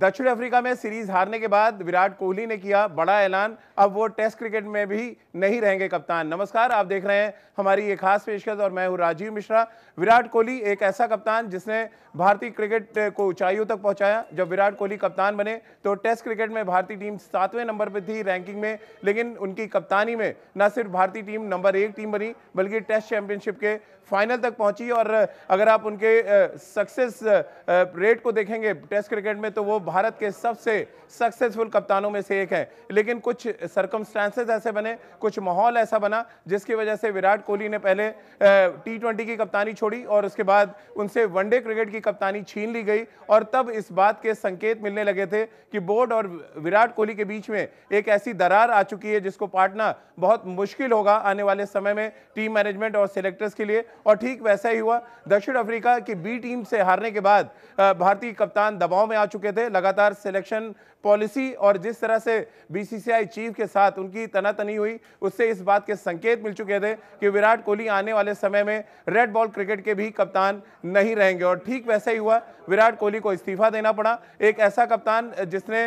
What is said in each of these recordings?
दक्षिण अफ्रीका में सीरीज हारने के बाद विराट कोहली ने किया बड़ा ऐलान, अब वो टेस्ट क्रिकेट में भी नहीं रहेंगे कप्तान। नमस्कार, आप देख रहे हैं हमारी ये खास पेशकश और मैं हूं राजीव मिश्रा। विराट कोहली एक ऐसा कप्तान जिसने भारतीय क्रिकेट को ऊंचाइयों तक पहुंचाया। जब विराट कोहली कप्तान बने तो टेस्ट क्रिकेट में भारतीय टीम 7वें नंबर पर थी रैंकिंग में, लेकिन उनकी कप्तानी में न सिर्फ भारतीय टीम नंबर 1 टीम बनी बल्कि टेस्ट चैंपियनशिप के फाइनल तक पहुंची। और अगर आप उनके सक्सेस रेट को देखेंगे टेस्ट क्रिकेट में तो वो भारत के सबसे सक्सेसफुल कप्तानों में से एक है। लेकिन कुछ सर्कमस्टांसेस ऐसे बने, कुछ माहौल ऐसा बना जिसकी वजह से विराट कोहली ने पहले T20 की कप्तानी छोड़ी और उसके बाद उनसे वनडे क्रिकेट की कप्तानी छीन ली गई। और तब इस बात के संकेत मिलने लगे थे कि बोर्ड और विराट कोहली के बीच में एक ऐसी दरार आ चुकी है जिसको पाटना बहुत मुश्किल होगा आने वाले समय में टीम मैनेजमेंट और सिलेक्टर्स के लिए। और ठीक वैसा ही हुआ। दक्षिण अफ्रीका की बी टीम से हारने के बाद भारतीय कप्तान दबाव में आ चुके थे। लगातार सिलेक्शन पॉलिसी और जिस तरह से बीसीसीआई चीफ के साथ उनकी तनातनी हुई उससे इस बात के संकेत मिल चुके थे कि विराट कोहली आने वाले समय में रेड बॉल क्रिकेट के भी कप्तान नहीं रहेंगे। और ठीक वैसा ही हुआ, विराट कोहली को इस्तीफा देना पड़ा। एक ऐसा कप्तान जिसने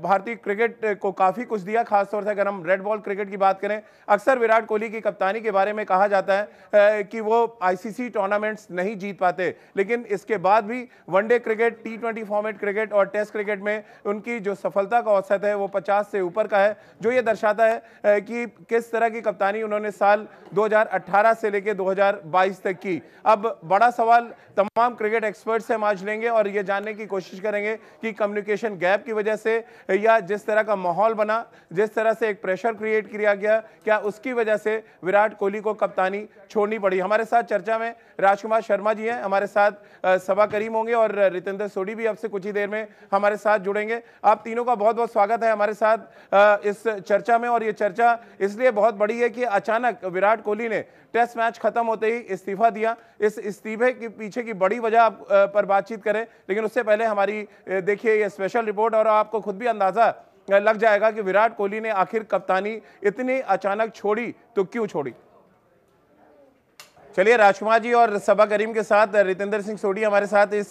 भारतीय क्रिकेट को काफी कुछ दिया, खासतौर से अगर हम रेड बॉल क्रिकेट की बात करें। अक्सर विराट कोहली की कप्तानी के बारे में कहा जाता है कि वो आईसीसी टूर्नामेंट्स नहीं जीत पाते, लेकिन इसके बाद भी one day cricket, T20 format cricket और टेस्ट क्रिकेट में उनकी जो सफलता का औसत है वो 50 से ऊपर का है, जो ये दर्शाता है कि किस तरह की कप्तानी उन्होंने साल 2018 से लेकर 2022 तक की। अब बड़ा सवाल तमाम क्रिकेट एक्सपर्ट से हम आज लेंगे और ये जानने की कोशिश करेंगे कि कम्युनिकेशन गैप की वजह से या जिस तरह का माहौल बना, जिस तरह से एक प्रेशर क्रिएट किया गया, क्या उसकी वजह से विराट कोहली को कप्तानी छोड़नी पड़ी। हमारे साथ चर्चा में राजकुमार शर्मा जी हैं, हमारे साथ सबा करीम होंगे और रितेंद्र सोडी भी अब से कुछ ही देर में हमारे साथ जुड़ेंगे। आप तीनों का बहुत बहुत स्वागत है हमारे साथ इस चर्चा में। और ये चर्चा इसलिए बहुत बड़ी है कि अचानक विराट कोहली ने टेस्ट मैच खत्म होते ही इस्तीफा दिया। इस इस्तीफे के पीछे की बड़ी वजह पर बातचीत करें, लेकिन उससे पहले हमारी देखिए ये स्पेशल रिपोर्ट और आपको खुद भी अंदाजा लग जाएगा कि विराट कोहली ने आखिर कप्तानी इतनी अचानक छोड़ी तो क्यों छोड़ी। चलिए, राजकुमार जी और सबा करीम के साथ रितेंद्र सिंह सोडी हमारे साथ इस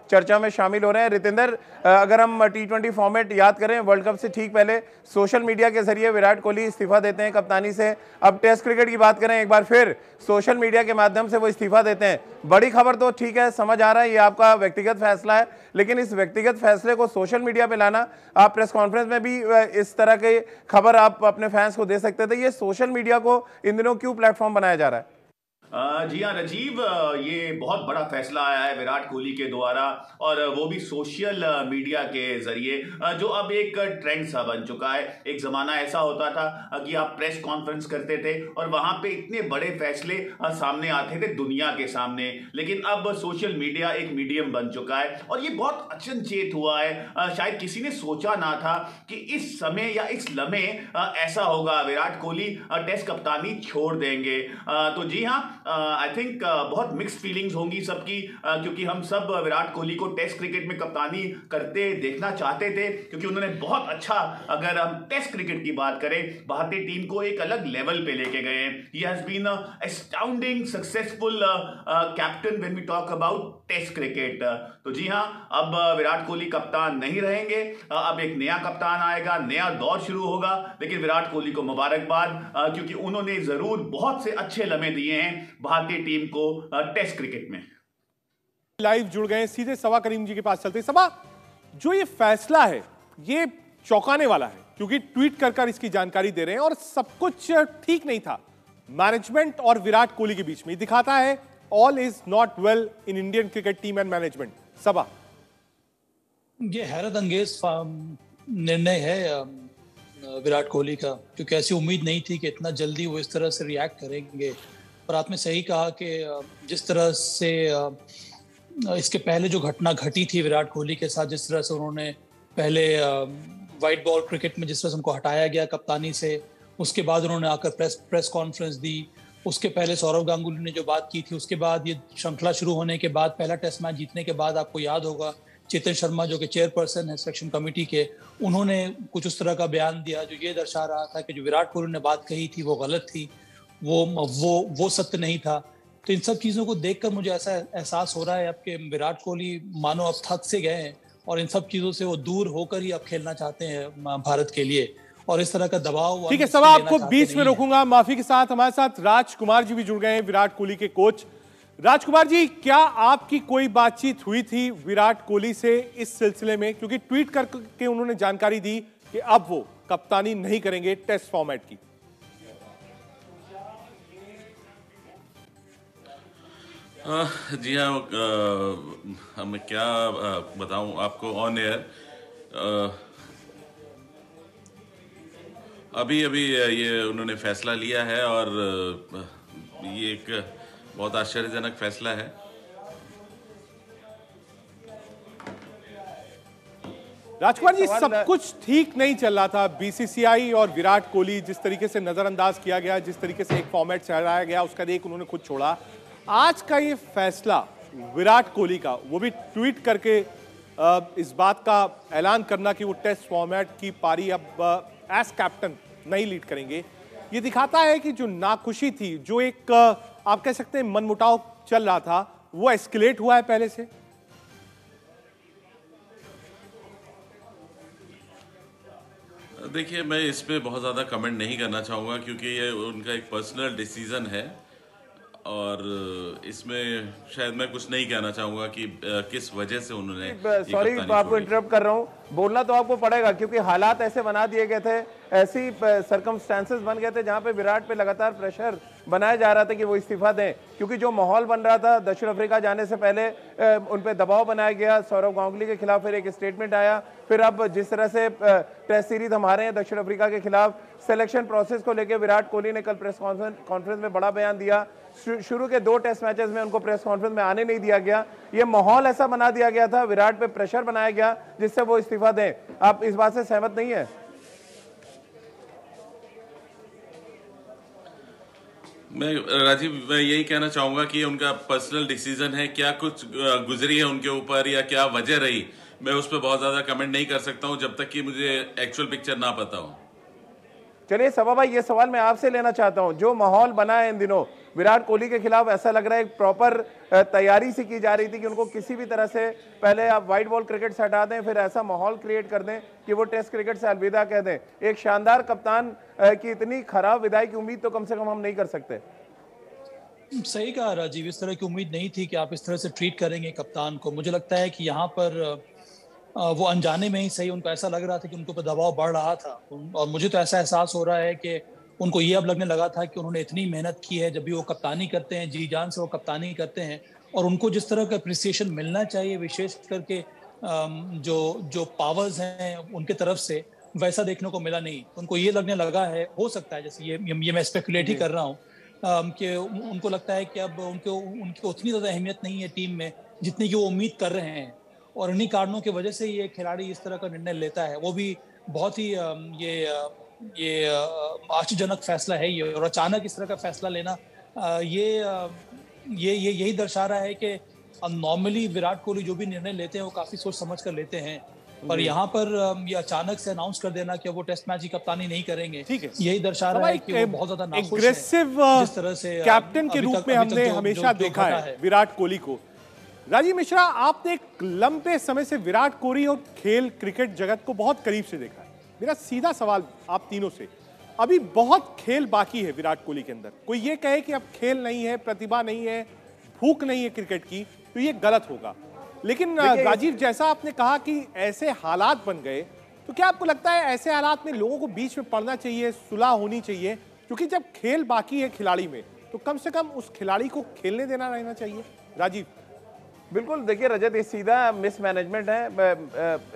चर्चा में शामिल हो रहे हैं। रितेंद्र, अगर हम T20 फॉर्मेट याद करें, वर्ल्ड कप से ठीक पहले सोशल मीडिया के जरिए विराट कोहली इस्तीफा देते हैं कप्तानी से। अब टेस्ट क्रिकेट की बात करें, एक बार फिर सोशल मीडिया के माध्यम से वो इस्तीफा देते हैं। बड़ी खबर तो ठीक है, समझ आ रहा है ये आपका व्यक्तिगत फैसला है, लेकिन इस व्यक्तिगत फैसले को सोशल मीडिया पे लाना, आप प्रेस कॉन्फ्रेंस में भी इस तरह की खबर आप अपने फैंस को दे सकते थे। ये सोशल मीडिया को इन दिनों क्यों प्लेटफॉर्म बनाया जा रहा है? जी हाँ राजीव, ये बहुत बड़ा फैसला आया है विराट कोहली के द्वारा और वो भी सोशल मीडिया के जरिए, जो अब एक ट्रेंड सा बन चुका है। एक जमाना ऐसा होता था कि आप प्रेस कॉन्फ्रेंस करते थे और वहां पे इतने बड़े फैसले सामने आते थे दुनिया के सामने, लेकिन अब सोशल मीडिया एक मीडियम बन चुका है और ये बहुत अचनचेत हुआ है। शायद किसी ने सोचा ना था कि इस समय या इस लम्हे ऐसा होगा, विराट कोहली टेस्ट कप्तानी छोड़ देंगे। तो जी हाँ, आई थिंक बहुत मिक्स्ड फीलिंग्स होंगी सबकी, क्योंकि हम सब विराट कोहली को टेस्ट क्रिकेट में कप्तानी करते देखना चाहते थे, क्योंकि उन्होंने बहुत अच्छा, अगर हम टेस्ट क्रिकेट की बात करें, भारतीय टीम को एक अलग लेवल पे लेके गए हैं। He has been astounding successful captain when we talk about test cricket. तो जी हाँ, अब विराट कोहली कप्तान नहीं रहेंगे, अब एक नया कप्तान आएगा, नया दौर शुरू होगा। लेकिन विराट कोहली को मुबारकबाद, क्योंकि उन्होंने जरूर बहुत से अच्छे लम्हे दिए हैं भारतीय टीम को टेस्ट क्रिकेट में। लाइव जुड़ गए, सीधे सबा करीम जी के पास चलते। सबा, जो ये फैसला है ये चौंकाने वाला है, क्योंकि ट्वीट कर इसकी जानकारी दे रहे हैं और सब कुछ ठीक नहीं था मैनेजमेंट और विराट कोहली के बीच में। दिखाता है all is not well in Indian cricket team and management. Saba, ये हैरत अंगेज निर्णय है विराट कोहली का, क्योंकि ऐसी उम्मीद नहीं थी कि इतना जल्दी वो इस तरह से रिएक्ट करेंगे। और आपने सही कहा कि जिस तरह से इसके पहले जो घटना घटी थी विराट कोहली के साथ, जिस तरह से उन्होंने पहले वाइट बॉल क्रिकेट में जिस तरह से उनको हटाया गया कप्तानी से, उसके बाद उन्होंने आकर प्रेस कॉन्फ्रेंस दी, उसके पहले सौरव गांगुली ने जो बात की थी, उसके बाद ये श्रृंखला शुरू होने के बाद पहला टेस्ट मैच जीतने के बाद आपको याद होगा चेतन शर्मा जो कि चेयरपर्सन है सिलेक्शन कमेटी के, उन्होंने कुछ उस तरह का बयान दिया जो ये दर्शा रहा था कि जो विराट कोहली ने बात कही थी वो गलत थी, वो सत्य नहीं था। तो इन सब चीज़ों को देखकर मुझे ऐसा एहसास हो रहा है अब कि विराट कोहली मानो अब थक से गए हैं और इन सब चीजों से वो दूर होकर ही अब खेलना चाहते हैं भारत के लिए, और इस तरह का दबाव। ठीक है, सब आपको बीच में रोकूंगा, माफी के साथ। हमारे साथ राजकुमार जी भी जुड़ गए हैं, विराट कोहली के कोच। राजकुमार जी, क्या आपकी कोई बातचीत हुई थी विराट कोहली से इस सिलसिले में? क्योंकि ट्वीट करके उन्होंने जानकारी दी कि अब वो कप्तानी नहीं करेंगे टेस्ट फॉर्मेट की। जी हाँ, मैं क्या बताऊं आपको ऑन एयर। अभी ये उन्होंने फैसला लिया है और ये एक बहुत आश्चर्यजनक फैसला है। राजकुमार जी, सब कुछ ठीक नहीं चल रहा था। बीसीसीआई और विराट कोहली, जिस तरीके से नजरअंदाज किया गया, जिस तरीके से एक फॉर्मेट चढ़ाया गया, उसका एक उन्होंने खुद छोड़ा। आज का ये फैसला विराट कोहली का, वो भी ट्वीट करके इस बात का ऐलान करना कि वो टेस्ट फॉर्मेट की पारी अब एज कैप्टन नहीं लीड करेंगे, ये दिखाता है कि जो नाखुशी थी, जो एक आप कह सकते हैं मनमुटाव चल रहा था, वो एस्केलेट हुआ है पहले से। देखिए, मैं इस पे बहुत ज़्यादा कमेंट नहीं करना चाहूँगा क्योंकि ये उनका एक पर्सनल डिसीजन है और इसमें शायद मैं कुछ नहीं कहना चाहूँगा कि किस वजह से उन्होंने। सॉरी, आपको इंटरप्ट कर रहा हूँ, बोलना तो आपको पड़ेगा क्योंकि हालात ऐसे बना दिए गए थे, ऐसी सरकमस्टेंसेस बन गए थे जहाँ पे विराट पे लगातार प्रेशर बनाया जा रहा था कि वो इस्तीफा दें, क्योंकि जो माहौल बन रहा था दक्षिण अफ्रीका जाने से पहले उन पे दबाव बनाया गया। सौरव गांगुली के खिलाफ फिर एक स्टेटमेंट आया, फिर अब जिस तरह से टेस्ट सीरीज हम हारे हैं दक्षिण अफ्रीका के खिलाफ, सिलेक्शन प्रोसेस को लेकर विराट कोहली ने कल प्रेस कॉन्फ्रेंस में बड़ा बयान दिया। शुरू के 2 टेस्ट मैचेस में उनको प्रेस कॉन्फ्रेंस में आने नहीं दिया गया। ये माहौल ऐसा बना दिया गया था, विराट पे प्रेशर बनाया गया जिससे वो इस्तीफा दें। आप इस बात से सहमत नहीं है? मैं यही कहना चाहूंगा कि उनका पर्सनल डिसीजन है। क्या कुछ गुजरी है उनके ऊपर या क्या वजह रही, मैं उस पर बहुत ज्यादा कमेंट नहीं कर सकता हूं जब तक कि मुझे एक्चुअल पिक्चर ना पता हो। चलिए सबा भाई, ये सवाल मैं आपसे लेना चाहता हूं, जो माहौल बना है इन दिनों विराट कोहली के खिलाफ, ऐसा लग रहा है एक प्रॉपर तैयारी सी की जा रही थी कि उनको किसी भी तरह से पहले आप व्हाइट बॉल क्रिकेट से हटा दें, फिर ऐसा माहौल क्रिएट कर दें कि वो टेस्ट क्रिकेट से अलविदा कह दें। एक शानदार कप्तान की इतनी खराब विदाई की उम्मीद तो कम से कम हम नहीं कर सकते। सही कहा राजीव, इस तरह की उम्मीद नहीं थी कि आप इस तरह से ट्रीट करेंगे कप्तान को। मुझे लगता है कि यहाँ पर वो अनजाने में ही सही, उनको ऐसा लग रहा था कि उनको पर दबाव बढ़ रहा था, और मुझे तो ऐसा एहसास हो रहा है कि उनको ये अब लगने लगा था कि उन्होंने इतनी मेहनत की है, जब भी वो कप्तानी करते हैं जी जान से वो कप्तानी करते हैं, और उनको जिस तरह का अप्रिसिएशन मिलना चाहिए विशेष करके जो पावर्स हैं उनके तरफ से, वैसा देखने को मिला नहीं। उनको ये लगने लगा है, हो सकता है, जैसे ये मैं स्पेकुलेट ही कर रहा हूँ, कि उनको लगता है कि अब उनकी उतनी ज़्यादा अहमियत नहीं है टीम में जितनी कि वो उम्मीद कर रहे हैं, और इन्हीं कारणों की वजह से ये खिलाड़ी इस तरह का निर्णय लेता है। वो भी बहुत ही ये आश्चर्यजनक फैसला है ये, और अचानक इस तरह का फैसला लेना यही दर्शा रहा है कि नॉर्मली विराट कोहली जो भी निर्णय लेते हैं वो काफी सोच समझ कर लेते हैं, पर यहाँ पर ये अचानक से अनाउंस कर देना कि वो टेस्ट मैच की कप्तानी नहीं करेंगे, यही दर्शा रहा है कि वो बहुत ज्यादा नाखुश है। जिस तरह से कैप्टन के रूप में हमने हमेशा देखा है विराट कोहली को। राजीव मिश्रा, आपने एक लंबे समय से विराट कोहली और खेल क्रिकेट जगत को बहुत करीब से देखा है। मेरा सीधा सवाल आप तीनों से, अभी बहुत खेल बाकी है विराट कोहली के अंदर। कोई ये कहे कि अब खेल नहीं है, प्रतिभा नहीं है, भूख नहीं है क्रिकेट की, तो ये गलत होगा। लेकिन राजीव, जैसा आपने कहा कि ऐसे हालात बन गए, तो क्या आपको लगता है ऐसे हालात में लोगों को बीच में पड़ना चाहिए, सुलह होनी चाहिए? क्योंकि जब खेल बाकी है खिलाड़ी में, तो कम से कम उस खिलाड़ी को खेलने देना रहना चाहिए। राजीव। बिल्कुल, देखिए रजत, ये सीधा मिसमैनेजमेंट है।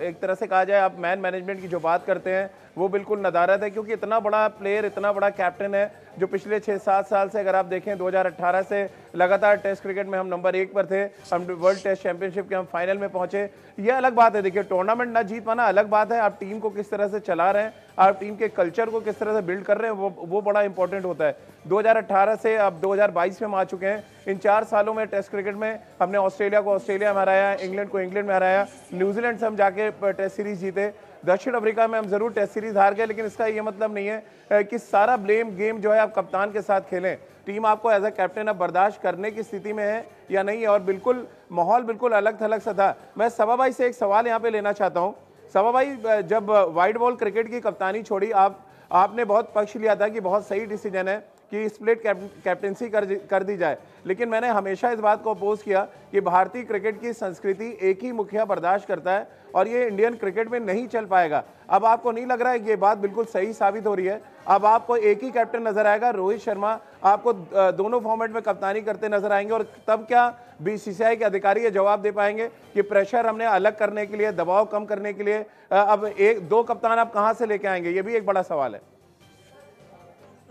एक तरह से कहा जाए, आप मैन मैनेजमेंट की जो बात करते हैं वो बिल्कुल नदारत है, क्योंकि इतना बड़ा प्लेयर, इतना बड़ा कैप्टन है, जो पिछले 6-7 साल से, अगर आप देखें 2018 से लगातार टेस्ट क्रिकेट में हम नंबर 1 पर थे, हम वर्ल्ड टेस्ट चैंपियनशिप के हम फाइनल में पहुंचे। ये अलग बात है, देखिए टूर्नामेंट ना जीत पाना अलग बात है, आप टीम को किस तरह से चला रहे हैं, आप टीम के कल्चर को किस तरह से बिल्ड कर रहे हैं, वो बड़ा इंपॉर्टेंट होता है। 2018 से अब 2022 में हम आ चुके हैं। इन 4 सालों में टेस्ट क्रिकेट में हमने ऑस्ट्रेलिया को ऑस्ट्रेलिया में हराया, इंग्लैंड को इंग्लैंड में हराया, न्यूजीलैंड से हम जाके टेस्ट सीरीज जीते। दक्षिण अफ्रीका में हम जरूर टेस्ट सीरीज हार गए, लेकिन इसका ये मतलब नहीं है कि सारा ब्लेम गेम जो है आप कप्तान के साथ खेलें। टीम आपको एज अ कैप्टन अब बर्दाश्त करने की स्थिति में है या नहीं है, और बिल्कुल माहौल बिल्कुल अलग थलग सा था। मैं सबा भाई से एक सवाल यहाँ पे लेना चाहता हूँ। सबा भाई, जब वाइट बॉल क्रिकेट की कप्तानी छोड़ी, आपने बहुत पक्ष लिया था कि बहुत सही डिसीजन है कि स्प्लिट कैप्टनसी कर दी जाए, लेकिन मैंने हमेशा इस बात को अपोज किया कि भारतीय क्रिकेट की संस्कृति एक ही मुखिया बर्दाश्त करता है और ये इंडियन क्रिकेट में नहीं चल पाएगा। अब आपको नहीं लग रहा है कि ये बात बिल्कुल सही साबित हो रही है? अब आपको एक ही कैप्टन नजर आएगा, रोहित शर्मा आपको दोनों फॉर्मेट में कप्तानी करते नजर आएंगे, और तब क्या बीसीसीआई के अधिकारी ये जवाब दे पाएंगे कि प्रेशर हमने अलग करने के लिए, दबाव कम करने के लिए अब एक दो कप्तान आप कहां से लेके आएंगे? ये भी एक बड़ा सवाल है।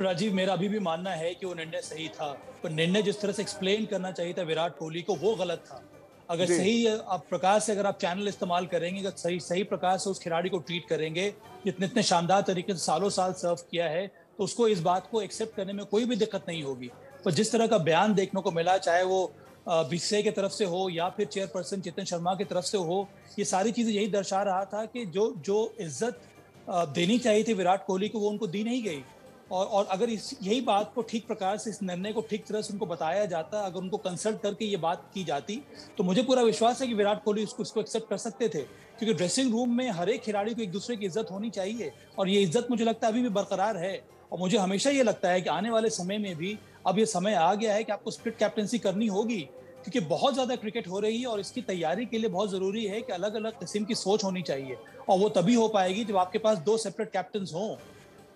राजीव, मेरा अभी भी मानना है कि वो निर्णय सही था, पर निर्णय जिस तरह से एक्सप्लेन करना चाहिए था विराट कोहली को, वो गलत था। अगर सही आप प्रकार से अगर आप चैनल इस्तेमाल करेंगे, अगर सही प्रकार से उस खिलाड़ी को ट्रीट करेंगे जितने इतने शानदार तरीके से सालों साल सर्व किया है, तो उसको इस बात को एक्सेप्ट करने में कोई भी दिक्कत नहीं होगी। पर जिस तरह का बयान देखने को मिला, चाहे वो बीसीसीआई की तरफ से हो या फिर चेयरपर्सन चेतन शर्मा की तरफ से हो, ये सारी चीजें यही दर्शा रहा था कि जो इज्जत देनी चाहिए थी विराट कोहली को, वो उनको दी नहीं गई। और अगर यही बात को ठीक प्रकार से, इस निर्णय को ठीक तरह से उनको बताया जाता, अगर उनको कंसल्ट करके ये बात की जाती, तो मुझे पूरा विश्वास है कि विराट कोहली इसको एक्सेप्ट कर सकते थे। क्योंकि ड्रेसिंग रूम में हर एक खिलाड़ी को एक दूसरे की इज्जत होनी चाहिए, और ये इज्जत मुझे लगता है अभी भी बरकरार है। और मुझे हमेशा ये लगता है कि आने वाले समय में भी अब ये समय आ गया है कि आपको स्प्लिट कैप्टनसी करनी होगी, क्योंकि बहुत ज्यादा क्रिकेट हो रही है और इसकी तैयारी के लिए बहुत जरूरी है कि अलग अलग किस्म की सोच होनी चाहिए, और वो तभी हो पाएगी जब आपके पास दो सेपरेट कैप्टन हों।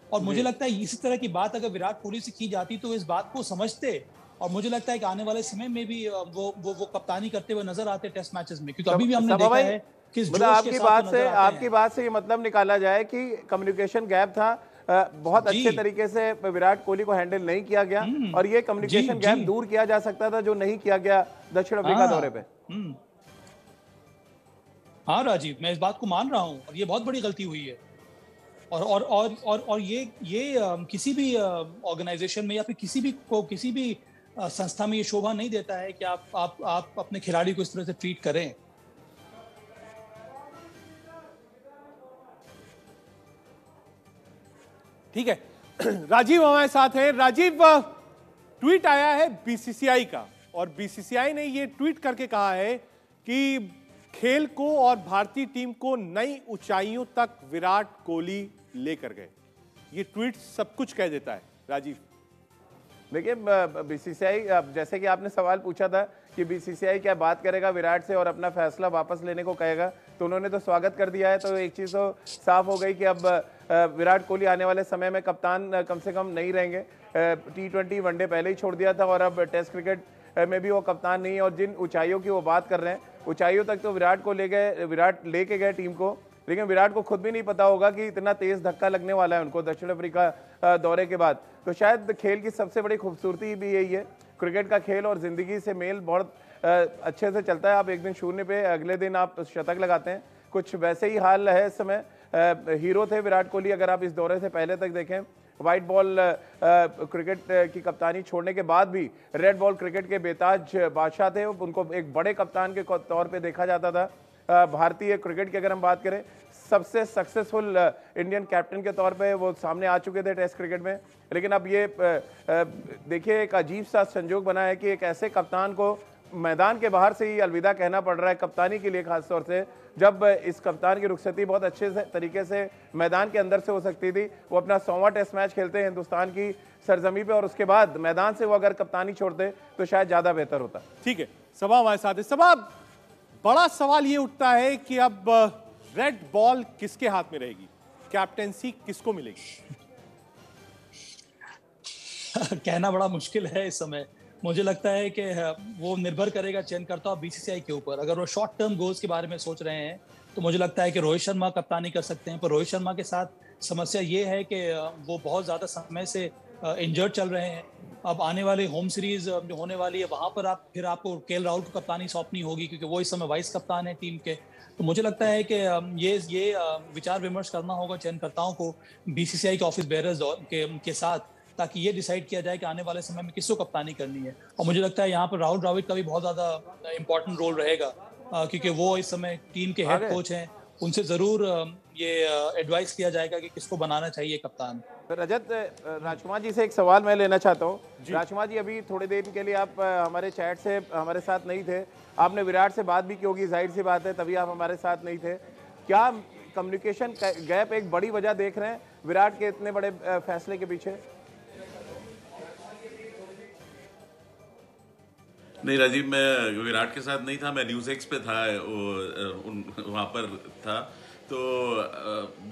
और मुझे लगता है इसी तरह की बात अगर विराट कोहली से की जाती तो इस बात को समझते, और मुझे लगता है कि आने वाले समय में भी वो कप्तानी करते हुए नजर आते टेस्ट मैचेस में, क्योंकि अभी भी हमने देखा है कि मतलब आपकी बात से ये मतलब निकाला जाए कि कम्युनिकेशन गैप था, बहुत अच्छे तरीके से विराट कोहली को हैंडल नहीं किया गया, और ये कम्युनिकेशन गैप दूर किया जा सकता था जो नहीं किया गया दक्षिण अफ्रीका दौरे पे। हाँ राजीव, मैं इस बात को मान रहा हूँ, और ये बहुत बड़ी गलती हुई है। और ये किसी भी ऑर्गेनाइजेशन में या फिर किसी भी संस्था में ये शोभा नहीं देता है कि आप अपने खिलाड़ी को इस तरह से ट्रीट करें। ठीक है, राजीव हमारे साथ हैं। राजीव, ट्वीट आया है बीसीसीआई का, और बीसीसीआई ने ये ट्वीट करके कहा है कि खेल को और भारतीय टीम को नई ऊंचाइयों तक विराट कोहली लेकर गए। ये ट्वीट सब कुछ कह देता है। राजीव, देखिए, बीसीसीआई, जैसे कि आपने सवाल पूछा था कि बीसीसीआई क्या बात करेगा विराट से और अपना फैसला वापस लेने को कहेगा, तो उन्होंने तो स्वागत कर दिया है। तो एक चीज़ तो साफ हो गई कि अब विराट कोहली आने वाले समय में कप्तान कम से कम नहीं रहेंगे। T20 वनडे पहले ही छोड़ दिया था, और अब टेस्ट क्रिकेट में भी वो कप्तान नहीं है। और जिन ऊंचाइयों की वो बात कर रहे हैं, ऊंचाइयों तक तो विराट लेके गए टीम को, लेकिन विराट को खुद भी नहीं पता होगा कि इतना तेज धक्का लगने वाला है उनको दक्षिण अफ्रीका दौरे के बाद। तो शायद खेल की सबसे बड़ी खूबसूरती भी यही है, क्रिकेट का खेल और जिंदगी से मेल बहुत अच्छे से चलता है। आप एक दिन शून्य पे, अगले दिन आप शतक लगाते हैं, कुछ वैसे ही हाल है इस समय। हीरो थे विराट कोहली, अगर आप इस दौरे से पहले तक देखें। व्हाइट बॉल क्रिकेट की कप्तानी छोड़ने के बाद भी रेड बॉल क्रिकेट के बेताज बादशाह थे, उनको एक बड़े कप्तान के तौर पे देखा जाता था। भारतीय क्रिकेट की अगर हम बात करें, सबसे सक्सेसफुल इंडियन कैप्टन के तौर पे वो सामने आ चुके थे टेस्ट क्रिकेट में। लेकिन अब ये देखिए, एक अजीब सा संजोग बना है कि एक ऐसे कप्तान को मैदान के बाहर से ही अलविदा कहना पड़ रहा है कप्तानी के लिए, खासतौर से जब इस कप्तान की रुखसती बहुत अच्छे तरीके से मैदान के अंदर से हो सकती थी। वो अपना 100वां टेस्ट मैच खेलते हैं हिंदुस्तान की सरजमी पे, और उसके बाद मैदान से वो अगर कप्तानी छोड़ते तो शायद ज्यादा बेहतर होता। ठीक है, सबा हमारे साथ है। सबा, बड़ा सवाल ये उठता है कि अब रेड बॉल किसके हाथ में रहेगी, कैप्टेंसी किसको मिलेगी? कहना बड़ा मुश्किल है इस समय। मुझे लगता है कि वो निर्भर करेगा चयनकर्ता और बीसीसीआई के ऊपर। अगर वो शॉर्ट टर्म गोल्स के बारे में सोच रहे हैं तो मुझे लगता है कि रोहित शर्मा कप्तानी कर सकते हैं, पर रोहित शर्मा के साथ समस्या ये है कि वो बहुत ज़्यादा समय से इंजर्ड चल रहे हैं। अब आने वाले होम सीरीज जो होने वाली है, वहाँ पर आपको केएल राहुल को कप्तानी सौंपनी होगी, क्योंकि वो इस समय वाइस कप्तान है टीम के। तो मुझे लगता है कि ये विचार विमर्श करना होगा चयनकर्ताओं को बीसीसीआई के ऑफिस बेयरर्स के साथ, ताकि ये डिसाइड किया जाए कि आने वाले समय में किसको कप्तानी करनी है। और मुझे लगता है यहाँ पर राहुल द्रविड़ का भी बहुत ज़्यादा इंपॉर्टेंट रोल रहेगा, क्योंकि वो इस समय टीम के हेड कोच हैं, उनसे ज़रूर ये एडवाइस किया जाएगा कि किसको बनाना चाहिए कप्तान। रजत, राजकुमार जी से एक सवाल मैं लेना चाहता हूँ। राजकुमार जी, अभी थोड़े देर के लिए आप हमारे चैट से हमारे साथ नहीं थे, आपने विराट से बात भी की होगी, जाहिर सी बात है, तभी आप हमारे साथ नहीं थे। क्या कम्युनिकेशन गैप एक बड़ी वजह देख रहे हैं विराट के इतने बड़े फैसले के पीछे? नहीं राजीव, मैं विराट के साथ नहीं था, मैं न्यूज़ एक्स पे था, वहाँ पर था। तो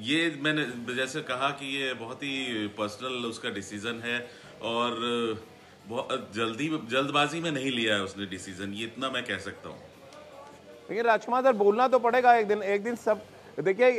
ये मैंने जैसे कहा कि ये बहुत ही पर्सनल उसका डिसीजन है और बहुत जल्दबाजी में नहीं लिया है उसने डिसीजन, ये इतना मैं कह सकता हूँ। लेकिन राजकुमार सर, बोलना तो पड़ेगा एक दिन सब। देखिए,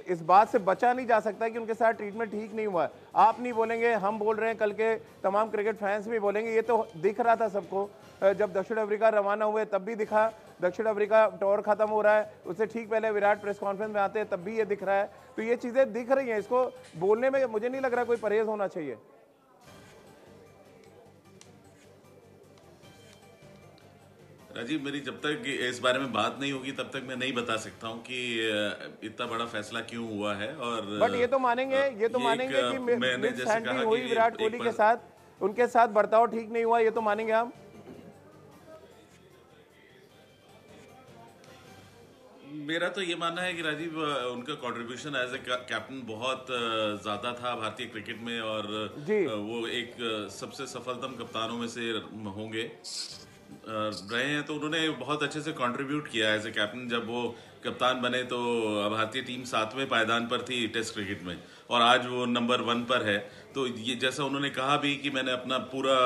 इस बात से बचा नहीं जा सकता कि उनके साथ ट्रीटमेंट ठीक नहीं हुआ। आप नहीं बोलेंगे, हम बोल रहे हैं, कल के तमाम क्रिकेट फैंस भी बोलेंगे। ये तो दिख रहा था सबको, जब दक्षिण अफ्रीका रवाना हुए तब भी दिखा। दक्षिण अफ्रीका टूर खत्म हो रहा है, उससे ठीक पहले विराट प्रेस कॉन्फ्रेंस में आते हैं, तब भी ये दिख रहा है। तो ये चीजें दिख रही हैं, इसको बोलने में मुझे नहीं लग रहा कोई परहेज होना चाहिए। राजीव, मेरी जब तक इस बारे में बात नहीं होगी तब तक मैं नहीं बता सकता हूँ कि इतना बड़ा फैसला क्यों हुआ है। और बट ये तो मानेंगे कि मिसहैंडलिंग हुई विराट कोहली के साथ, उनके साथ बर्ताव ठीक नहीं हुआ, ये तो मानेंगे आप? मेरा तो ये मानना है कि राजीव, उनका कंट्रीब्यूशन एज ए कैप्टन बहुत ज्यादा था भारतीय क्रिकेट में और वो एक सबसे सफलतम कप्तानों में से होंगे रहे हैं। तो उन्होंने बहुत अच्छे से कंट्रीब्यूट किया एज ए कैप्टन। जब वो कप्तान बने तो भारतीय टीम 7वें पायदान पर थी टेस्ट क्रिकेट में और आज वो नंबर 1 पर है। तो ये जैसा उन्होंने कहा भी कि मैंने अपना पूरा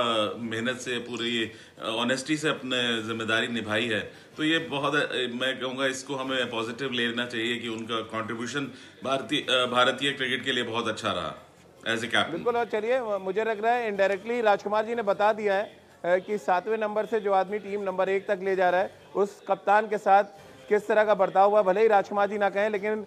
मेहनत से, पूरी ऑनेस्टी से अपने जिम्मेदारी निभाई है, तो ये बहुत, मैं कहूँगा इसको हमें पॉजिटिव लेना चाहिए कि उनका कंट्रीब्यूशन भारतीय क्रिकेट के लिए बहुत अच्छा रहा एज ए कैप्टन। बिल्कुल। और चलिए, मुझे लग रहा है इनडायरेक्टली राजकुमार जी ने बता दिया है कि 7वें नंबर से जो आदमी टीम नंबर 1 तक ले जा रहा है, उस कप्तान के साथ किस तरह का बर्ताव हुआ। भले ही राजकुमार जी ना कहें, लेकिन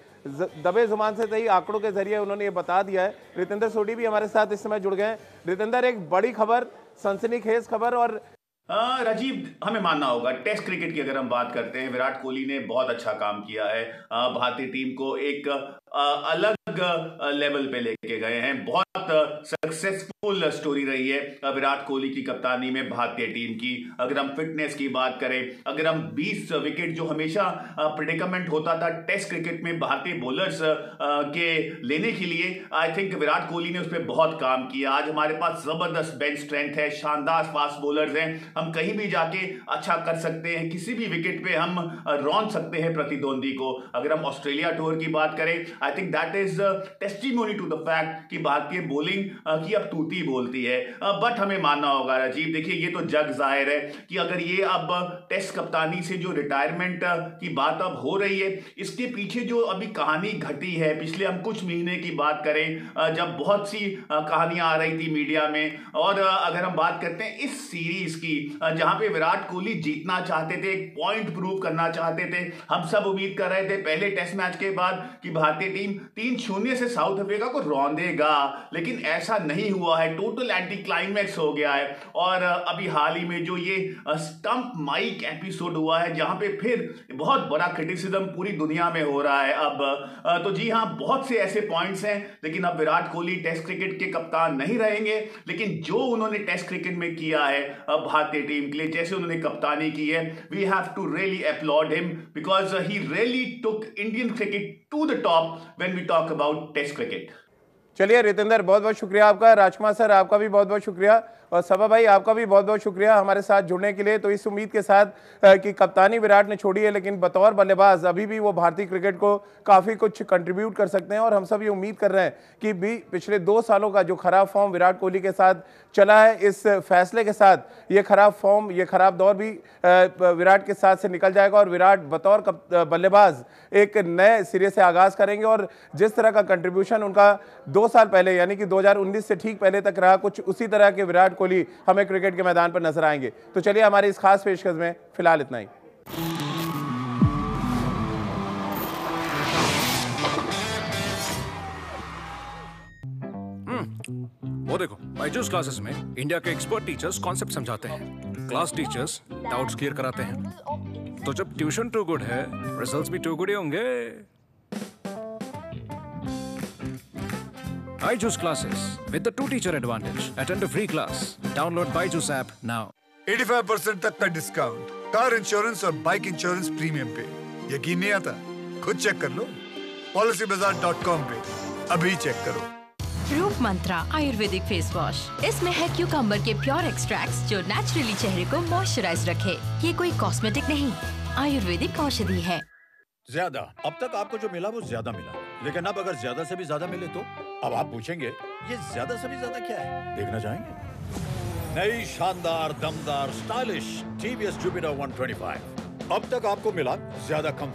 दबे जुबान से सही आंकड़ों के जरिए उन्होंने ये बता दिया है। रितेंद्र सोढी भी हमारे साथ इस समय जुड़ गए हैं। रितेंद्र, एक बड़ी खबर, सनसनीखेज खबर। और राजीव, हमें मानना होगा, टेस्ट क्रिकेट की अगर हम बात करते हैं, विराट कोहली ने बहुत अच्छा काम किया है। भारतीय टीम को एक अलग लेवल पे लेके गए हैं। बहुत सक्सेसफुल स्टोरी रही है विराट कोहली की कप्तानी में भारतीय टीम की। अगर हम फिटनेस की बात करें, अगर हम 20 विकेट जो हमेशा प्रेडिकमेंट होता था टेस्ट क्रिकेट में भारतीय बॉलर्स के लेने के लिए, आई थिंक विराट कोहली ने उस पर बहुत काम किया। आज हमारे पास जबरदस्त बेंच स्ट्रेंथ है, शानदार फास्ट बॉलर्स हैं, हम कहीं भी जाके अच्छा कर सकते हैं, किसी भी विकेट पे हम रौंद सकते हैं प्रतिद्वंदी को। अगर हम ऑस्ट्रेलिया टूर की बात करें, I think that is testimony to the fact कि भारतीय बॉलिंग की अब तूती बोलती है। बट हमें मानना होगा राजीव, देखिए ये तो जग जाहिर है कि अगर ये अब टेस्ट कप्तानी से जो रिटायरमेंट की बात अब हो रही है, इसके पीछे जो अभी कहानी घटी है, पिछले हम कुछ महीने की बात करें जब बहुत सी कहानियां आ रही थी मीडिया में, और अगर हम बात करते हैं इस सीरीज की जहां पे विराट कोहली जीतना चाहते थे, एक पॉइंट प्रूव करना चाहते थे, हम सब उम्मीद कर रहे थे पहले टेस्ट मैच के बाद कि भारतीय टीम 3-0 से साउथ अफ्रीका को रौंदेगा, लेकिन ऐसा नहीं हुआ है। टोटल एंटी क्लाइमैक्स हो गया है। और अभी हाल ही में जो ये स्टंप माइक एपिसोड हुआ है, जहां पे फिर बहुत बड़ा क्रिटिसिज्म पूरी दुनिया में हो रहा है अब। तो जी हाँ, बहुत से ऐसे पॉइंट्स हैं, लेकिन अब विराट कोहली टेस्ट क्रिकेट के कप्तान नहीं रहेंगे। लेकिन जो उन्होंने टेस्ट क्रिकेट में किया है भारतीय टीम के लिए, जैसे उन्होंने कप्तानी की है, we have to really applaud him because he really took Indian cricket to the top when we talk about test cricket. चलिए रितेंद्र, बहुत बहुत शुक्रिया आपका। राजकुमार सर, आपका भी बहुत बहुत शुक्रिया। और सबा भाई, आपका भी बहुत बहुत शुक्रिया हमारे साथ जुड़ने के लिए। तो इस उम्मीद के साथ कि कप्तानी विराट ने छोड़ी है, लेकिन बतौर बल्लेबाज अभी भी वो भारतीय क्रिकेट को काफ़ी कुछ कंट्रीब्यूट कर सकते हैं। और हम सब ये उम्मीद कर रहे हैं कि भी पिछले 2 सालों का जो खराब फॉर्म विराट कोहली के साथ चला है, इस फैसले के साथ ये खराब फॉर्म, ये खराब दौर भी विराट के साथ से निकल जाएगा और विराट बतौर बल्लेबाज एक नए सिरे से आगाज़ करेंगे। और जिस तरह का कंट्रीब्यूशन उनका 2 साल पहले, यानी कि 2019 से ठीक पहले तक रहा, कुछ उसी तरह के विराट कोहली हमें क्रिकेट के मैदान पर नजर आएंगे। तो चलिए हमारी इस खास पेशकश में फिलहाल इतना ही। वो देखो, बायजूस क्लासेस में इंडिया के एक्सपर्ट टीचर्स कॉन्सेप्ट समझाते हैं, क्लास टीचर्स डाउट्स क्लियर कराते हैं। तो जब ट्यूशन टू गुड है, रिजल्ट्स भी टू गुड ही होंगे। BYJU'S classes with the 2-teacher advantage. Attend a free class. Download BYJU'S app now. 85% तक का डिस्काउंट कार इंश्योरेंस और बाइक इंश्योरेंस प्रीमियम पे। यकीन नहीं आता? खुद चेक कर लो। policybazaar.com पे अभी चेक करो। रूप मंत्रा आयुर्वेदिक फेस वॉश। इसमें है क्यूकम्बर के प्योर एक्सट्रैक्ट्स जो नेचुरली चेहरे को मॉइस्चराइज रखे। ये कोई कॉस्मेटिक नहीं, आयुर्वेदिक औषधि है। ज्यादा, अब तक आपको जो मिला वो ज्यादा मिला, लेकिन अब अगर ज्यादा से भी ज्यादा मिले तो अब आप पूछेंगे ये ज्यादा से भी ज्यादा क्या है? देखना चाहेंगे? नई शानदार दमदार स्टाइलिश टीवीएस जुपिटर 125। अब तक आपको मिला ज्यादा कम